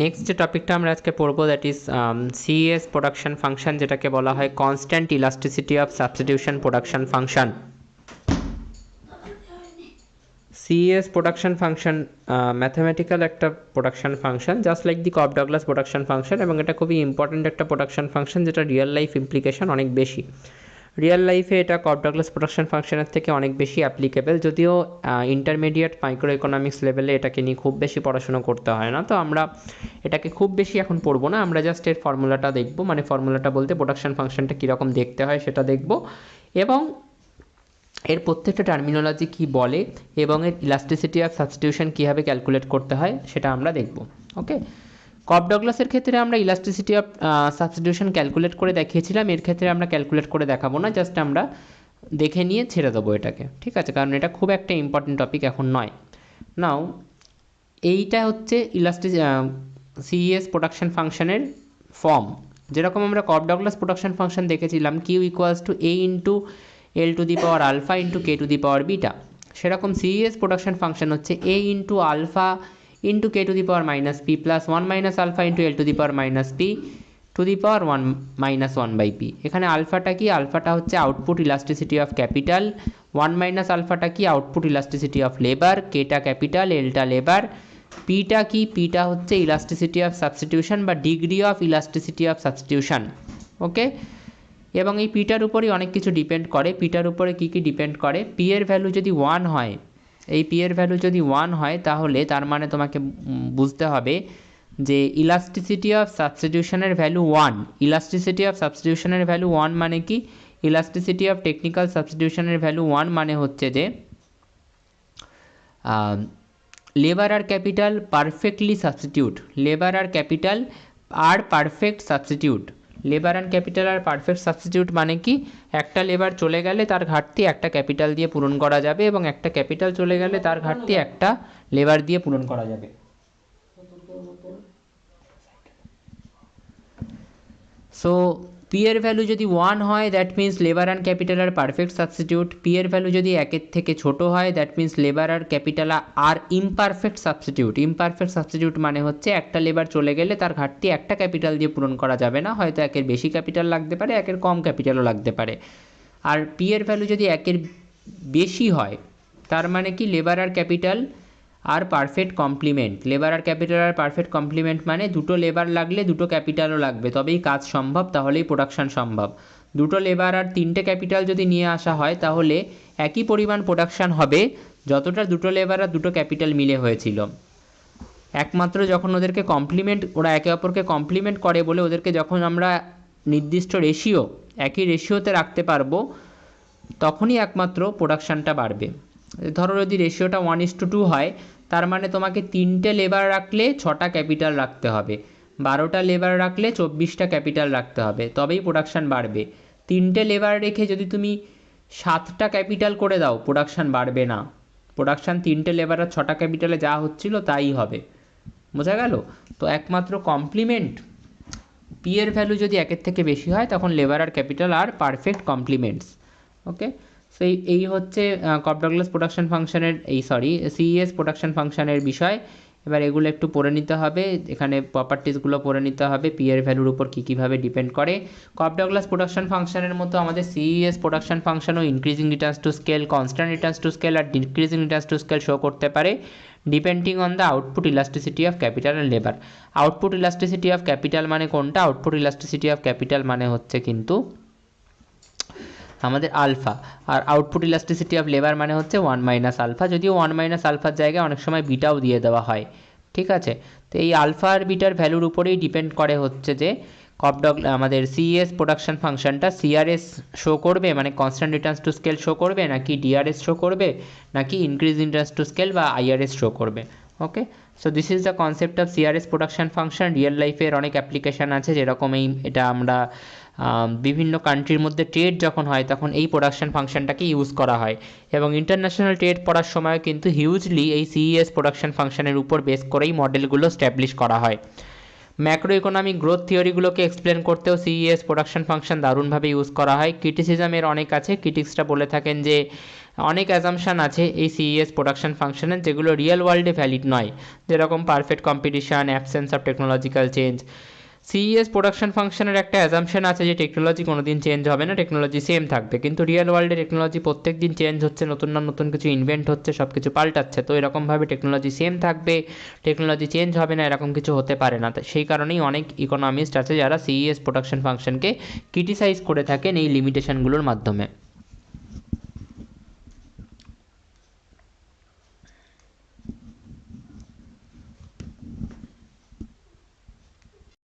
Next যে টপিকটা আমরা আজকে পড়বো that is CS production function, যেটাকে বলা হয় constant elasticity of substitution production function. CS production function mathematical একটা production function, just like the Cobb Douglas production function, এবং এটা খুবই ইম্পর্ট্যান্ট একটা প্রোডাকশন ফাংশন যেটা রিয়েল লাইফ ইমপ্লিকেশন অনেক বেশি। রিয়েল লাইফে এটা কপ ডগলাস প্রোডাকশন ফাংশনের থেকে অনেক বেশি অ্যাপ্লিকেবল, যদিও ইন্টারমিডিয়েট মাইক্রো ইকোনমিক্স লেভেলে এটাকে নিয়ে খুব বেশি পড়াশোনা করতে হয় না, তো আমরা এটাকে খুব বেশি এখন পড়বো না। আমরা জাস্ট এর ফর্মুলাটা দেখব, মানে ফর্মুলাটা বলতে প্রোডাকশন ফাংশনটা কীরকম দেখতে হয় সেটা দেখব, এবং এর প্রত্যেকটা টার্মিনোলজি কী বলে এবং এর ইলাস্টিসিটি অফ সাবস্টিটিউশন কীভাবে ক্যালকুলেট করতে হয় সেটা আমরা দেখব। ওকে, কপ ডগলাসের ক্ষেত্রে আমরা ইলাস্টিসিটি অফ সাবস্টিটিউশন ক্যালকুলেট করে দেখিয়েছিলাম, এর ক্ষেত্রে আমরা ক্যালকুলেট করে দেখাবো না, জাস্ট আমরা দেখে নিয়ে ছেড়ে দেবো এটাকে, ঠিক আছে, কারণ এটা খুব একটা ইম্পর্টেন্ট টপিক এখন নয়। নাও এইটা হচ্ছে সিএস প্রোডাকশন ফাংশনের ফর্ম, যেরকম আমরা কপ ডগলাস প্রোডাকশন ফাংশন দেখেছিলাম Q equals to A into L to the power alpha into K to the power beta, সেরকম সিএস প্রোডাকশন ফাংশন হচ্ছে A into alpha into K to the power minus P plus one minus alpha into L to the power minus P to the power one minus one by P. এখানে আলফাটা কি? আলফাটা হচ্ছে output elasticity of capital, one minus আলফাটা কি? Output elasticity of labour, কেটা capital, এলটা labour, পিটা কি? পিটা হচ্ছে ইলাস্টিসিটি অফ সাবস্টিটিউশন বা degree of elasticity of substitution. Okay, এবং এই পিটার উপরেই অনেক কিছু ডিপেন্ড করে। পিটার উপরে কী কী ডিপেন্ড করে? পি এর ভ্যালু যদি 1 হয়, এই পি এর ভ্যালু যদি 1 হয় তাহলে তার মানে তোমাকে বুঝতে হবে যে ইলাস্টিসিটি অফ সাবস্টিটিউশনের ভ্যালু 1। ইলাস্টিসিটি অফ সাবস্টিটিউশনের ভ্যালু 1 মানে কি? ইলাস্টিসিটি অফ টেকনিক্যাল সাবস্টিটিউশনের ভ্যালু 1 মানে হচ্ছে যে লেবার আর ক্যাপিটাল পারফেক্টলি সাবস্টিটিউট, লেবার আর ক্যাপিটাল আর perfect substitute. Labour and capital আর পারফেক্ট সাবস্টিটিউট মানে কি? একটা লেবার চলে গেলে তার ঘাটতি একটা ক্যাপিটাল দিয়ে পূরণ করা যাবে, এবং একটা ক্যাপিটাল চলে গেলে তার ঘাটতি একটা লেবার দিয়ে পূরণ করা যাবে। সো পি এর ভ্যালু যদি 1 হয় that means labour and capital আর পারফেক্ট সাবস্টিটিউট। পি এর ভ্যালু যদি 1-এর থেকে ছোট হয় দ্যাট মিন্স লেবার আর ক্যাপিটাল আর ইমপারফেক্ট সাবস্টিটিউট। ইমপারফেক্ট সাবস্টিটিউট মানে হচ্ছে একটা লেবার চলে গেলে তার ঘাটতি একটা ক্যাপিটাল দিয়ে পূরণ করা যাবে না, হয়তো 1-এর বেশি ক্যাপিটাল লাগতে পারে, 1-এর কম ক্যাপিটালও লাগতে পারে। আর পি এর ভ্যালু যদি 1-এর বেশি হয় তার মানে কি? লেবার আর ক্যাপিটাল আর পারফেক্ট কমপ্লিমেন্ট। লেবার আর ক্যাপিটাল আর পারফেক্ট কমপ্লিমেন্ট মানে দুটো লেবার লাগলে দুটো ক্যাপিটালও লাগবে, তবেই কাজ সম্ভব, তাহলেই প্রোডাকশান সম্ভব। দুটো লেবার আর 3টে ক্যাপিটাল যদি নিয়ে আসা হয় তাহলে একই পরিমাণ প্রোডাকশান হবে যতটা দুটো লেবার আর দুটো ক্যাপিটাল মিলে হয়েছিল। একমাত্র যখন ওদেরকে কমপ্লিমেন্ট, ওরা একে অপরকে কমপ্লিমেন্ট করে বলে ওদেরকে যখন আমরা নির্দিষ্ট রেশিও, একই রেশিওতে রাখতে পারবো, তখনই একমাত্র প্রোডাকশানটা বাড়বে। ধরো যদি রেশিওটা 1:2 হয়, তার মানে তোমাকে 3টে লেবার রাখলে 6টা ক্যাপিটাল রাখতে হবে, 12টা লেবার রাখলে 24টা ক্যাপিটাল রাখতে হবে, তবেই প্রোডাকশান বাড়বে। 3টে লেবার রেখে যদি তুমি 7টা ক্যাপিটাল করে দাও, প্রোডাকশান বাড়বে না। প্রোডাকশান 3টে লেবার আর 6টা ক্যাপিটালে যা হচ্ছিল তাই হবে। বোঝা গেল? তো একমাত্র কমপ্লিমেন্ট, পি এর ভ্যালু যদি 1-এর থেকে বেশি হয় তখন লেবার আর ক্যাপিটাল আর পারফেক্ট কমপ্লিমেন্টস। ওকে, সো এই হচ্ছে কপ ডগলাস প্রোডাকশন ফাংশনের সিএস প্রোডাকশন ফাংশনের বিষয়। এবার এগুলো একটু পড়ে নিতে হবে, এখানে প্রপার্টিসগুলো পড়ে নিতে হবে, পি এর ভ্যালুর উপর কীভাবে ডিপেন্ড করে। কপ ডগলাস প্রোডাকশন ফাংশনের মতো আমাদের সিএস প্রোডাকশন ফাংশনও increasing returns to scale, constant returns to scale আর decreasing returns to scale show করতে পারে depending on the output elasticity of capital and labour. Output elasticity of capital মানে কোনটা? আউটপুট ইলাস্টিসিটি অফ ক্যাপিটাল মানে হচ্ছে কিন্তু আমাদের আলফা, আর আউটপুট ইলাস্টিসিটি অফ লেবার মানে হচ্ছে 1 মাইনাস আলফা, যদিও 1 মাইনাস আলফার জায়গায় অনেক সময় বিটাও দিয়ে দেওয়া হয়, ঠিক আছে। তো এই আলফা আর বিটার ভ্যালুর উপরেই ডিপেন্ড করে হচ্ছে যে আমাদের সিএস প্রোডাকশন ফাংশনটা সিআরএস শো করবে, মানে constant returns to scale show করবে, নাকি ডিআরএস শো করবে, নাকি ইনক্রিজ রিটার্নস টু স্কেল বা আইআরএস শো করবে। Okay, so this is the concept of CRS production function. Real লাইফের অনেক অ্যাপ্লিকেশান আছে, যেরকম এটা আমরা বিভিন্ন কান্ট্রির মধ্যে ট্রেড যখন হয় তখন এই প্রোডাকশন ফাংশনটাকে ইউজ করা হয়, এবং ইন্টারন্যাশনাল ট্রেড পড়ার সময় কিন্তু হিউজলি এই সিইএস প্রোডাকশন ফাংশনের উপর বেস করেই মডেলগুলো স্ট্যাবলিশ করা হয়। ম্যাক্রো ইকোনমিক গ্রোথ থিওরিগুলোকে এক্সপ্লেন করতেও সিইএস প্রোডাকশন ফাংশন দারুণভাবে ইউজ করা হয়। ক্রিটিসিজমের অনেক আছে, ক্রিটিক্সরা বলে থাকেন যে অনেক অ্যাজাম্পশান আছে এই সিইএস প্রোডাকশন ফাংশনের, যেগুলো রিয়েল ওয়ার্ল্ডে ভ্যালিড নয়, যেরকম perfect competition, absence of technological change. CES production ফাংশনের একটা অ্যাজাম্পশন আছে যে টেকনোলজি কোনোদিন চেঞ্জ হবে না, টেকনোলজি সেম থাকবে, কিন্তু রিয়েল ওয়ার্ল্ডে টেকনোলজি প্রত্যেক দিন চেঞ্জ হচ্ছে, নতুন না নতুন কিছু ইনভেন্ট হচ্ছে, সব কিছু পাল্টাচ্ছে। তো এরকমভাবে টেকনোলজি সেম থাকবে, টেকনোলজি চেঞ্জ হবে না, এরকম কিছু হতে পারে না। সেই কারণেই অনেক ইকোনমিস্ট আছে যারা সিইএস প্রোডাকশন ফাংশনকে ক্রিটিসাইজ করে থাকেন এই লিমিটেশনগুলোর মাধ্যমে।